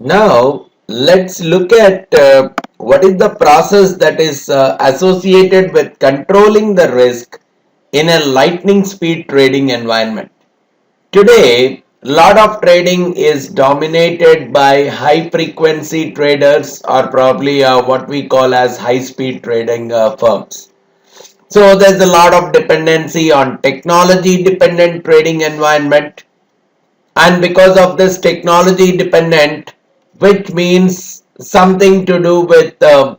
Now, let's look at what is the process that is associated with controlling the risk in a lightning speed trading environment. Today, a lot of trading is dominated by high frequency traders or probably what we call as high speed trading firms. So there's a lot of dependency on technology dependent trading environment, and because of this technology dependent, which means something to do with the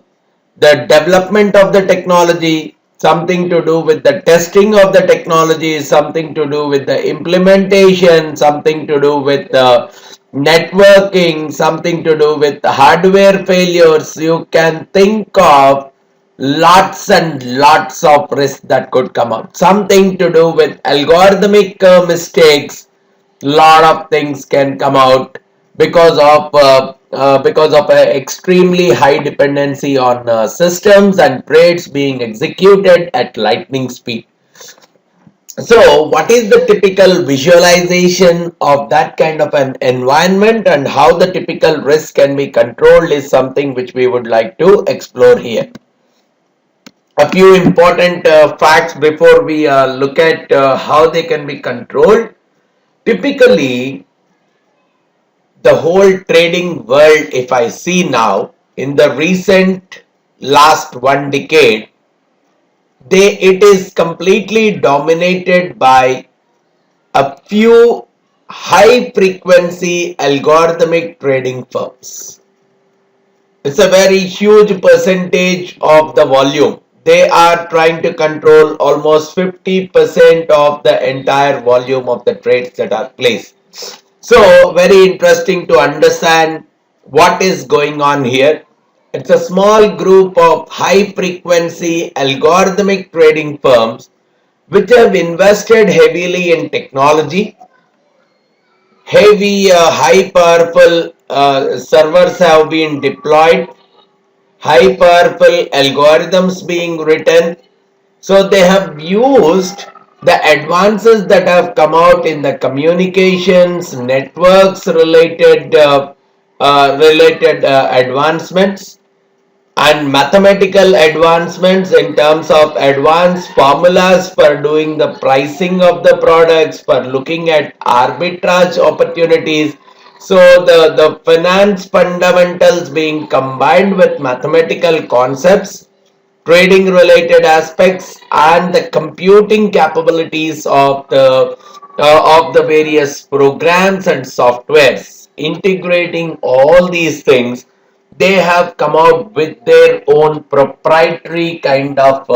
development of the technology, something to do with the testing of the technology, something to do with the implementation, something to do with the networking, something to do with the hardware failures. You can think of lots and lots of risks that could come up, something to do with algorithmic mistakes. Lot of things can come out because of a extremely high dependency on systems and trades being executed at lightning speed. So what is the typical visualization of that kind of an environment, and how the typical risk can be controlled is something which we would like to explore here. A few important facts before we look at how they can be controlled. Typically, the whole trading world, if I see now, in the recent last 1 decade, it is completely dominated by a few high frequency algorithmic trading firms. It's a very huge percentage of the volume. They are trying to control almost 50% of the entire volume of the trades that are placed. So, very interesting to understand what is going on here. It's a small group of high frequency algorithmic trading firms which have invested heavily in technology. Heavy, high powerful servers have been deployed, high powerful algorithms being written. So they have used the advances that have come out in the communications, networks related advancements, and mathematical advancements in terms of advanced formulas for doing the pricing of the products, for looking at arbitrage opportunities. So the finance fundamentals being combined with mathematical concepts, trading related aspects, and the computing capabilities of the various programs and softwares. Integrating all these things, they have come out with their own proprietary kind of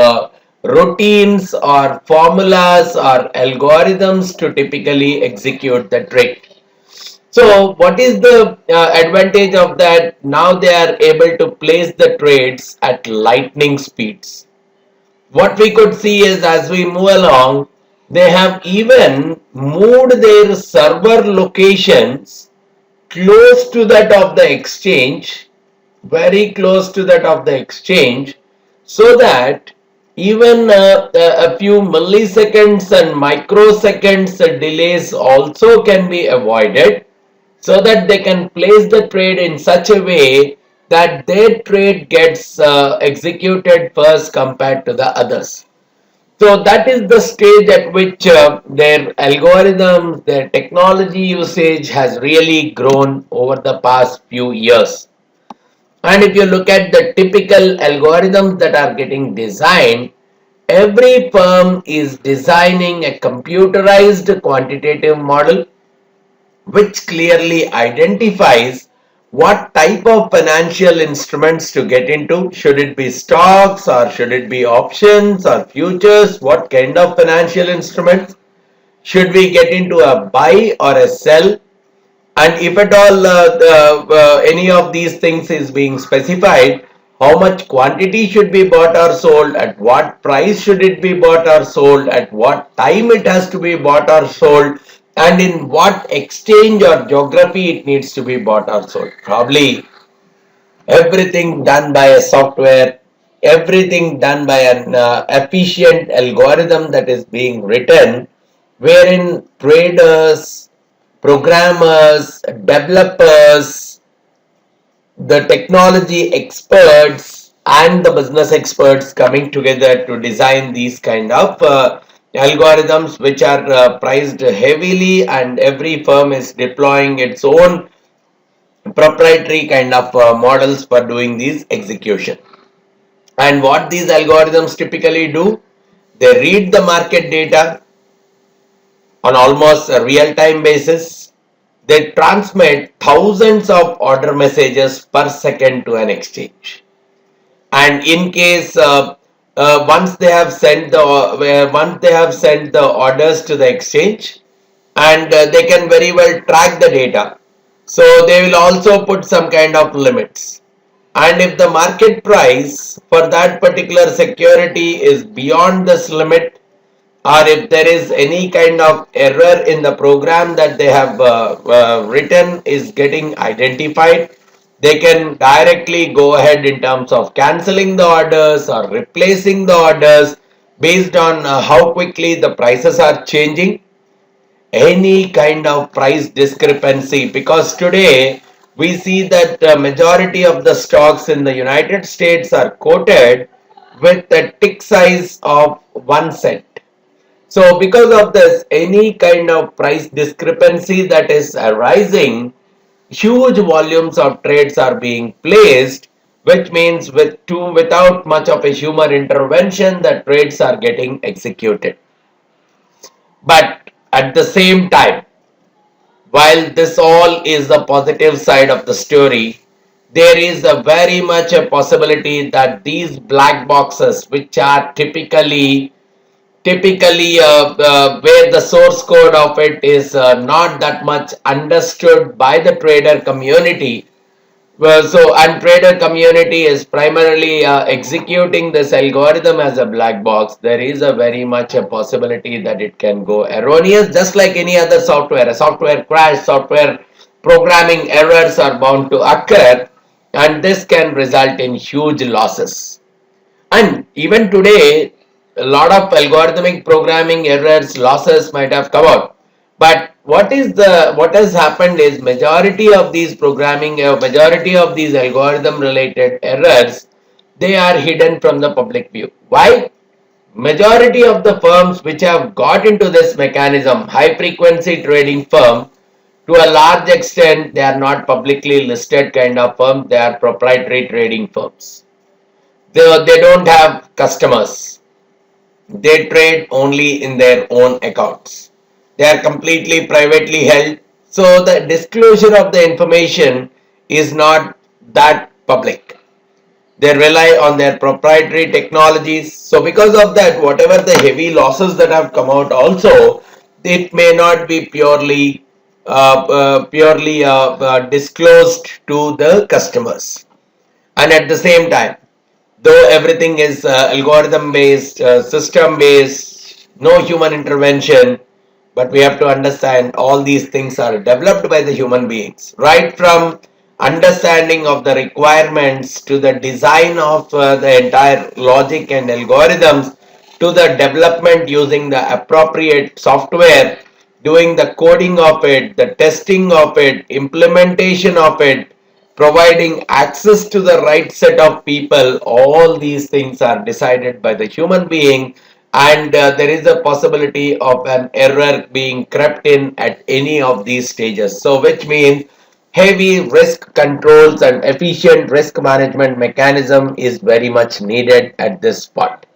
routines or formulas or algorithms to typically execute the trade. So what is the advantage of that? Now they are able to place the trades at lightning speeds. What we could see is, as we move along, they have even moved their server locations close to that of the exchange, very close to that of the exchange, so that even a few milliseconds and microseconds delays also can be avoided, so that they can place the trade in such a way that their trade gets executed first compared to the others. So that is the stage at which their algorithms, their technology usage has really grown over the past few years. And if you look at the typical algorithms that are getting designed, every firm is designing a computerized quantitative model which clearly identifies what type of financial instruments to get into. Should it be stocks, or should it be options or futures? What kind of financial instruments? Should we get into a buy or a sell? And if at all any of these things is being specified, how much quantity should be bought or sold, at what price should it be bought or sold, at what time it has to be bought or sold, and in what exchange or geography it needs to be bought or sold. Probably everything done by a software, everything done by an efficient algorithm that is being written, wherein traders, programmers, developers, the technology experts and the business experts coming together to design these kind of algorithms which are priced heavily, and every firm is deploying its own proprietary kind of models for doing these execution. And what these algorithms typically do, they read the market data on almost a real time basis. They transmit thousands of order messages per second to an exchange. And in case once they have sent the orders to the exchange, and they can very well track the data, so they will also put some kind of limits. And if the market price for that particular security is beyond this limit, or if there is any kind of error in the program that they have written is getting identified, they can directly go ahead in terms of cancelling the orders or replacing the orders based on how quickly the prices are changing. Any kind of price discrepancy, because today we see that the majority of the stocks in the United States are quoted with a tick size of 1 cent. So because of this, any kind of price discrepancy that is arising, huge volumes of trades are being placed, which means without much of a human intervention, the trades are getting executed. But at the same time, while this all is the positive side of the story, there is a very much a possibility that these black boxes, which are typically where the source code of it is not that much understood by the trader community. Well, so and trader community is primarily executing this algorithm as a black box. There is a very much a possibility that it can go erroneous, just like any other software. A software crash, software programming errors are bound to occur, and this can result in huge losses. And even today, a lot of algorithmic programming errors, losses might have come out. But what has happened is majority of these algorithm related errors, they are hidden from the public view. Why? Majority of the firms which have got into this mechanism, high frequency trading firm, to a large extent, they are not publicly listed kind of firms. They are proprietary trading firms. They don't have customers. They trade only in their own accounts. They are completely privately held. So the disclosure of the information is not that public. They rely on their proprietary technologies. So because of that, whatever the heavy losses that have come out also, it may not be purely disclosed to the customers. And at the same time, though everything is algorithm based, system based, no human intervention, but we have to understand all these things are developed by the human beings, right from understanding of the requirements to the design of the entire logic and algorithms, to the development using the appropriate software, doing the coding of it, the testing of it, implementation of it, providing access to the right set of people. All these things are decided by the human being, and there is a possibility of an error being crept in at any of these stages. So which means heavy risk controls and efficient risk management mechanism is very much needed at this spot.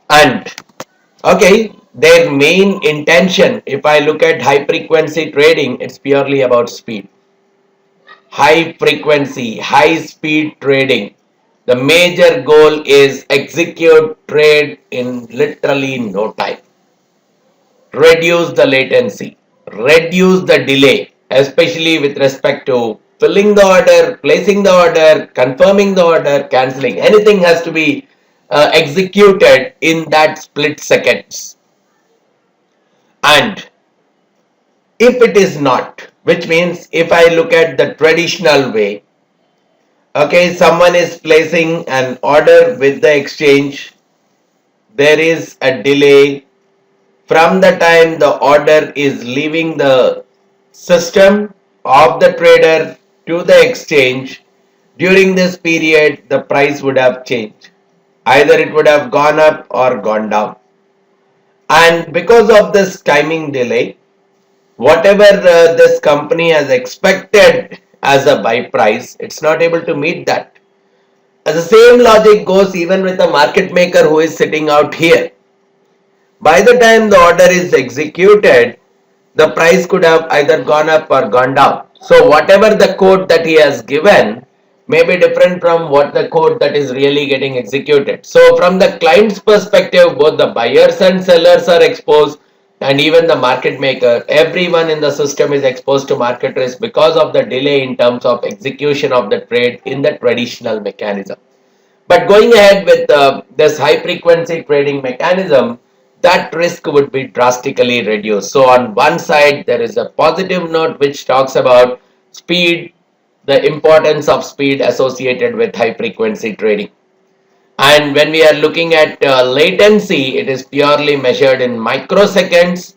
And okay, their main intention, if I look at high frequency trading, it's purely about speed. High frequency, high speed trading. The major goal is execute trade in literally no time. Reduce the latency, reduce the delay, especially with respect to filling the order, placing the order, confirming the order, cancelling. Anything has to be executed in that split seconds. And if it is not, which means if I look at the traditional way, okay, someone is placing an order with the exchange, there is a delay from the time the order is leaving the system of the trader to the exchange, during this period the price would have changed. Either it would have gone up or gone down. And because of this timing delay, whatever this company has expected as a buy price, it's not able to meet that. As the same logic goes even with the market maker who is sitting out here. By the time the order is executed, the price could have either gone up or gone down. So whatever the code that he has given may be different from what the code that is really getting executed. So from the client's perspective, both the buyers and sellers are exposed, and even the market maker, everyone in the system is exposed to market risk because of the delay in terms of execution of the trade in the traditional mechanism. But going ahead with this high frequency trading mechanism, that risk would be drastically reduced. So on one side, there is a positive note which talks about speed, the importance of speed associated with high frequency trading. And when we are looking at latency, it is purely measured in microseconds.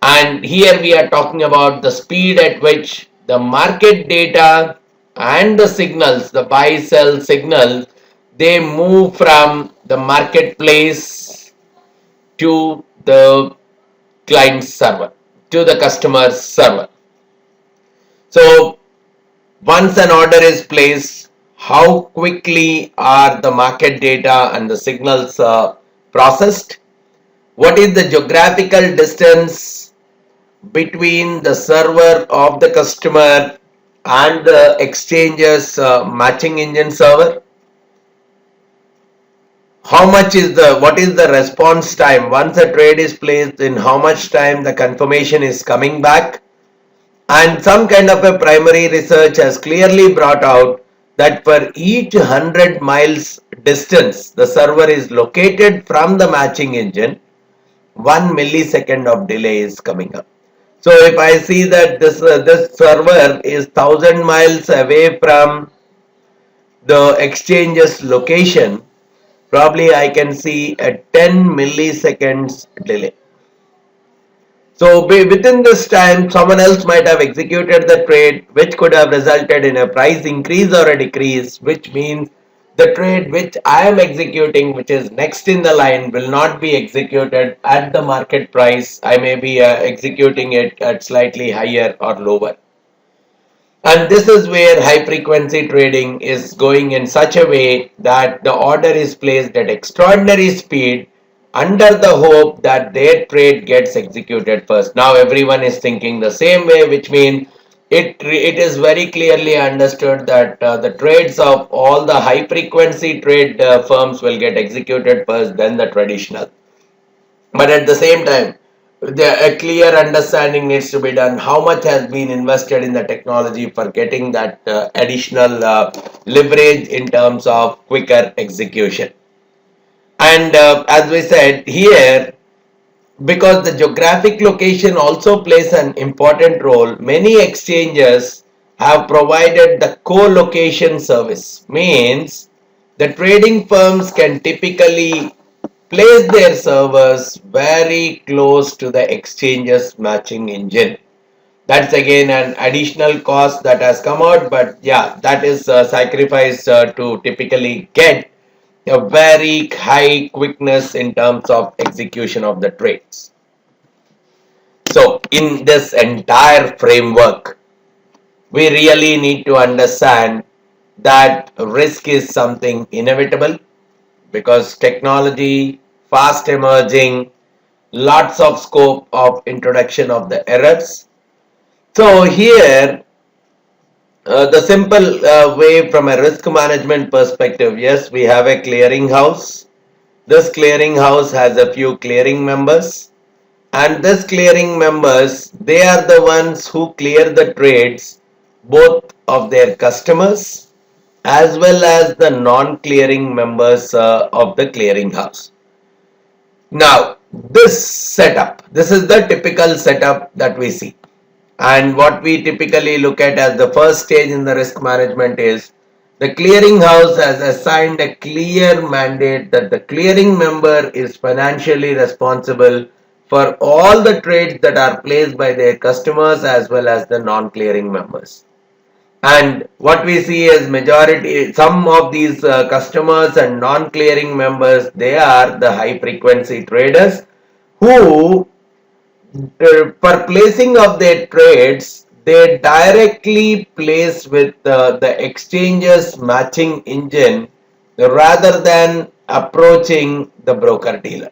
And here we are talking about the speed at which the market data and the signals, the buy sell signals, they move from the marketplace to the client server, to the customer's server. So once an order is placed, how quickly are the market data and the signals processed? What is the geographical distance between the server of the customer and the exchange's matching engine server? How much is what is the response time once a trade is placed, in how much time the confirmation is coming back? And some kind of a primary research has clearly brought out that for each 100 miles distance the server is located from the matching engine, 1 millisecond of delay is coming up. So if I see that this server is 1,000 miles away from the exchange's location, probably I can see a 10 milliseconds delay. So within this time, someone else might have executed the trade, which could have resulted in a price increase or a decrease, which means the trade which I am executing, which is next in the line, will not be executed at the market price. I may be executing it at slightly higher or lower. And this is where high frequency trading is going in such a way that the order is placed at extraordinary speed under the hope that their trade gets executed first. Now everyone is thinking the same way, which means it is very clearly understood that the trades of all the high frequency trade firms will get executed first, then the traditional. But at the same time, a clear understanding needs to be done how much has been invested in the technology for getting that additional leverage in terms of quicker execution. And as we said here, because the geographic location also plays an important role, many exchanges have provided the co-location service. Means the trading firms can typically place their servers very close to the exchange's matching engine. That's again an additional cost that has come out, but yeah, that is a sacrifice to typically get a very high quickness in terms of execution of the trades. So in this entire framework, we really need to understand that risk is something inevitable because technology, fast emerging, lots of scope of introduction of the errors. So here, the simple way from a risk management perspective, yes, we have a clearing house. This clearing house has a few clearing members, and this clearing members, they are the ones who clear the trades both of their customers as well as the non-clearing members of the clearing house. Now, this is the typical setup that we see. And what we typically look at as the first stage in the risk management is the clearing house has assigned a clear mandate that the clearing member is financially responsible for all the trades that are placed by their customers as well as the non-clearing members. And what we see is majority, some of these customers and non-clearing members, they are the high frequency traders who, for placing of their trades, they directly place with the exchange's matching engine rather than approaching the broker dealer.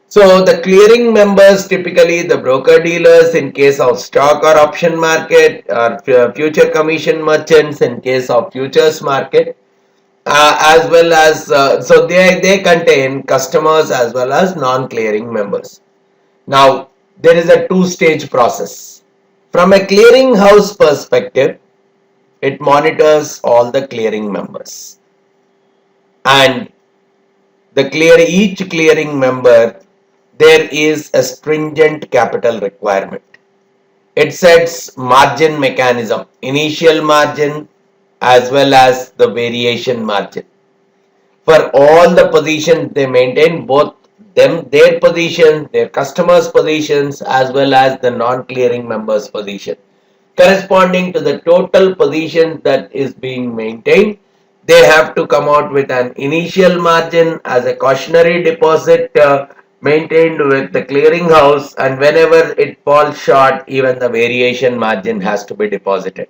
So the clearing members, typically the broker dealers in case of stock or option market, or future commission merchants in case of futures market, as well as so they contain customers as well as non-clearing members. Now there is a two-stage process. From a clearing house perspective, it monitors all the clearing members, and each clearing member, there is a stringent capital requirement. It sets margin mechanism, initial margin as well as the variation margin. For all the positions they maintain, both their position, their customers' positions, as well as the non-clearing members' position, corresponding to the total position that is being maintained, they have to come out with an initial margin as a cautionary deposit maintained with the clearing house, and whenever it falls short, even the variation margin has to be deposited.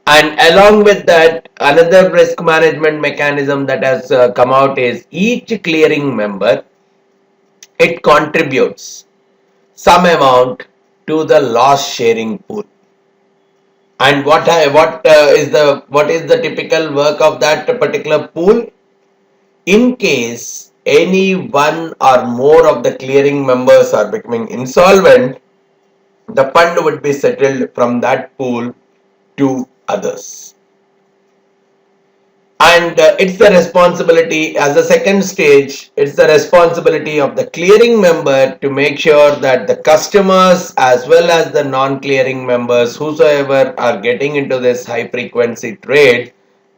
And along with that, another risk management mechanism that has come out is each clearing member, it contributes some amount to the loss sharing pool. And what is the typical work of that particular pool? In case any one or more of the clearing members are becoming insolvent, the fund would be settled from that pool to others. And it's the responsibility, as a second stage, it's the responsibility of the clearing member to make sure that the customers as well as the non-clearing members, whosoever are getting into this high frequency trade,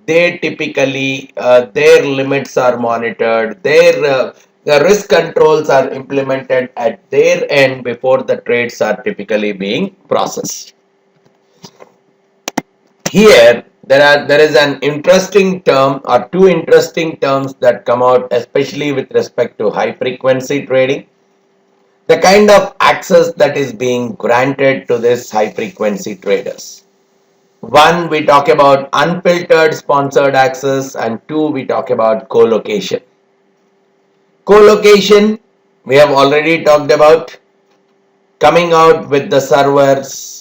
they typically their limits are monitored, the risk controls are implemented at their end before the trades are typically being processed. Here there is an interesting term, or two interesting terms that come out, especially with respect to high frequency trading. The kind of access that is being granted to this high frequency traders. One, we talk about unfiltered sponsored access, and two, we talk about co-location. Co-location, we have already talked about, coming out with the servers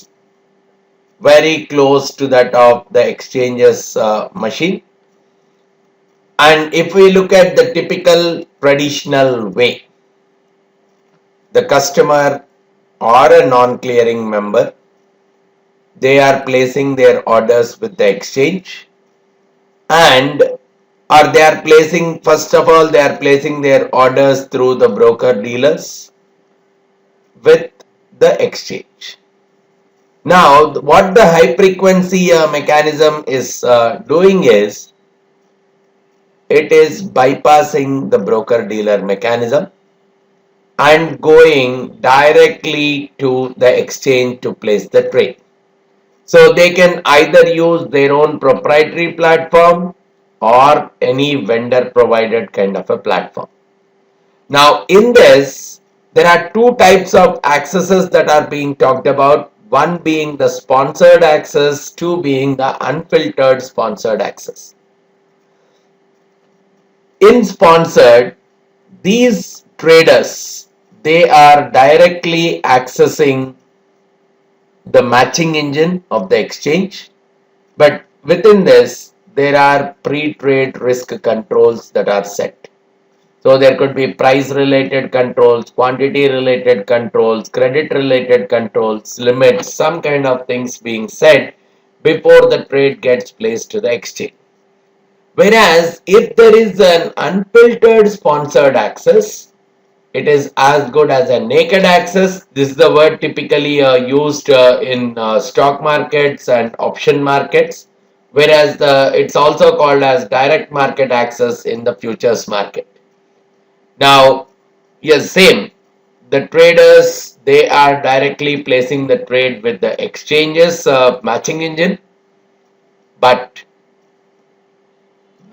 very close to that of the exchange's machine. And if we look at the typical traditional way, the customer or a non-clearing member, they are placing their orders with the exchange, and or they are placing, first of all, they are placing their orders through the broker dealers with the exchange. Now, what the high frequency mechanism is doing is, it is bypassing the broker dealer mechanism and going directly to the exchange to place the trade. So they can either use their own proprietary platform or any vendor provided kind of a platform. Now in this, there are two types of accesses that are being talked about. One being the sponsored access, two being the unfiltered sponsored access. In sponsored, these traders, they are directly accessing the matching engine of the exchange, but within this there are pre-trade risk controls that are set. So there could be price related controls, quantity related controls, credit related controls, limits, some kind of things being set before the trade gets placed to the exchange. Whereas if there is an unfiltered sponsored access, it is as good as a naked access. This is the word typically used in stock markets and option markets, whereas it's also called as direct market access in the futures market. Now, yes, same. The traders, they are directly placing the trade with the exchanges matching engine, but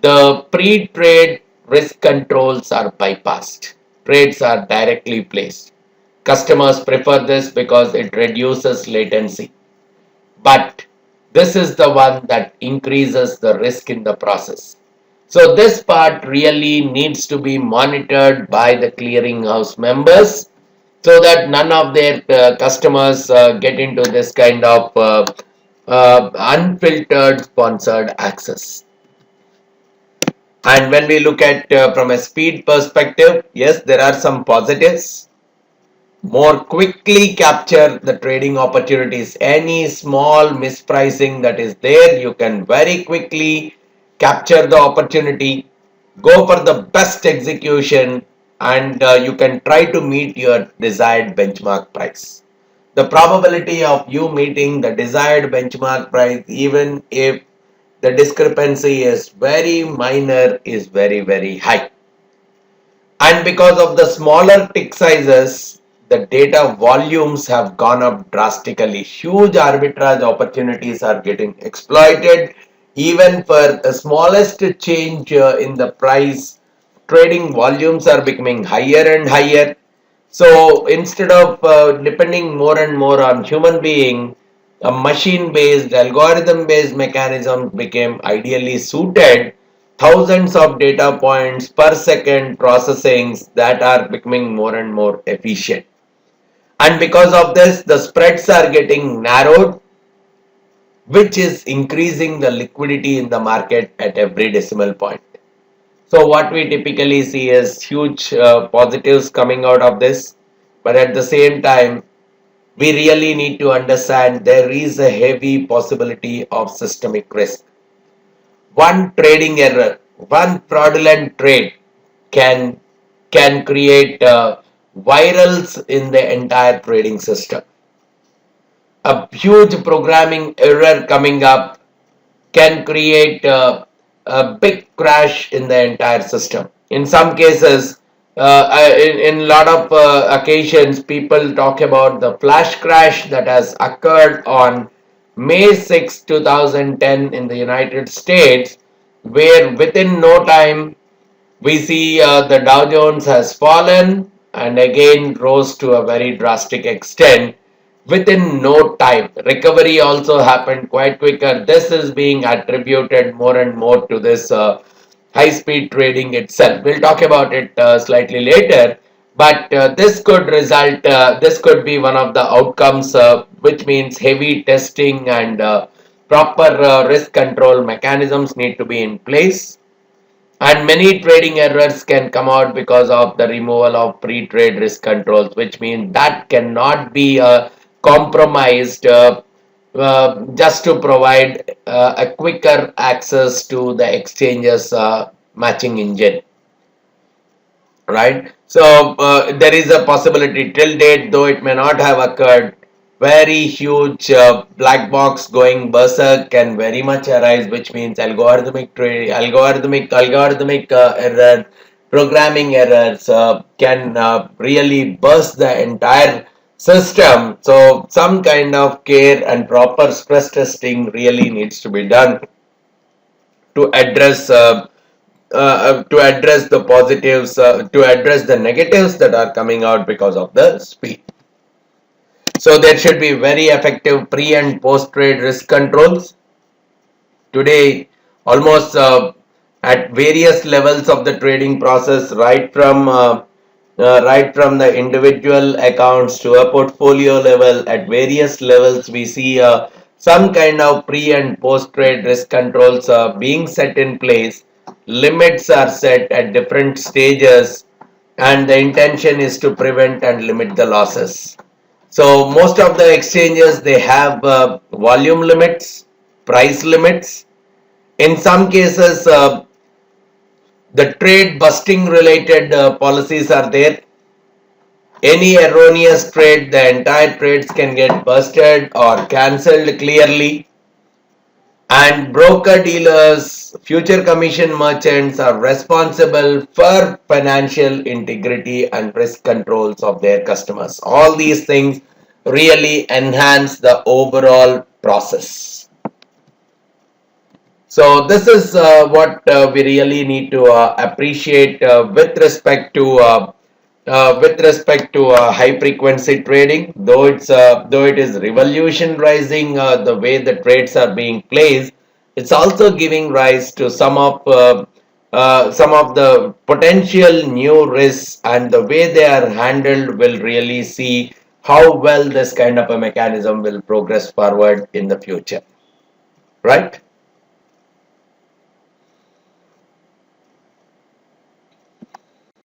the pre-trade risk controls are bypassed. Trades are directly placed. Customers prefer this because it reduces latency. But this is the one that increases the risk in the process. So this part really needs to be monitored by the clearinghouse members so that none of their customers get into this kind of unfiltered sponsored access. And when we look at from a speed perspective, yes, there are some positives. More quickly capture the trading opportunities. Any small mispricing that is there, you can very quickly capture the opportunity, go for the best execution, and you can try to meet your desired benchmark price. The probability of you meeting the desired benchmark price, even if the discrepancy is very minor, is very, very high. And because of the smaller tick sizes, the data volumes have gone up drastically. Huge arbitrage opportunities are getting exploited. Even for the smallest change in the price, trading volumes are becoming higher and higher. So instead of depending more and more on human being, a machine-based, algorithm-based mechanism became ideally suited. Thousands of data points per second processings that are becoming more and more efficient. And because of this, the spreads are getting narrowed, which is increasing the liquidity in the market at every decimal point. So what we typically see is huge positives coming out of this, but at the same time, we really need to understand there is a heavy possibility of systemic risk. One trading error, one fraudulent trade can create virals in the entire trading system. A huge programming error coming up can create a big crash in the entire system. In some cases, in a lot of occasions, people talk about the flash crash that has occurred on May 6, 2010 in the United States, where within no time we see the Dow Jones has fallen and again rose to a very drastic extent within no time. Recovery also happened quite quicker. This is being attributed more and more to this high speed trading itself. We'll talk about it slightly later. But this could be one of the outcomes, which means heavy testing and proper risk control mechanisms need to be in place, and many trading errors can come out because of the removal of pre-trade risk controls, which means that cannot be compromised just to provide a quicker access to the exchanges matching engine, right? So there is a possibility till date, though it may not have occurred, very huge black box going berserk can very much arise, which means algorithmic error, programming errors can really burst the entire system. So some kind of care and proper stress testing really needs to be done to address the positives, to address the negatives that are coming out because of the speed. So there should be very effective pre and post trade risk controls. Today, almost at various levels of the trading process, right from the individual accounts to a portfolio level, at various levels, we see some kind of pre and post trade risk controls being set in place. Limits are set at different stages, and the intention is to prevent and limit the losses. So most of the exchanges, they have volume limits, price limits. In some cases, the trade busting related policies are there. Any erroneous trade, the entire trades can get busted or cancelled clearly. And broker dealers, future commission merchants are responsible for financial integrity and risk controls of their customers. All these things really enhance the overall process. So this is what we really need to appreciate with respect to high frequency trading. Though it is revolutionizing the way the trades are being placed, it's also giving rise to some of the potential new risks, and the way they are handled will really see how well this kind of a mechanism will progress forward in the future, right?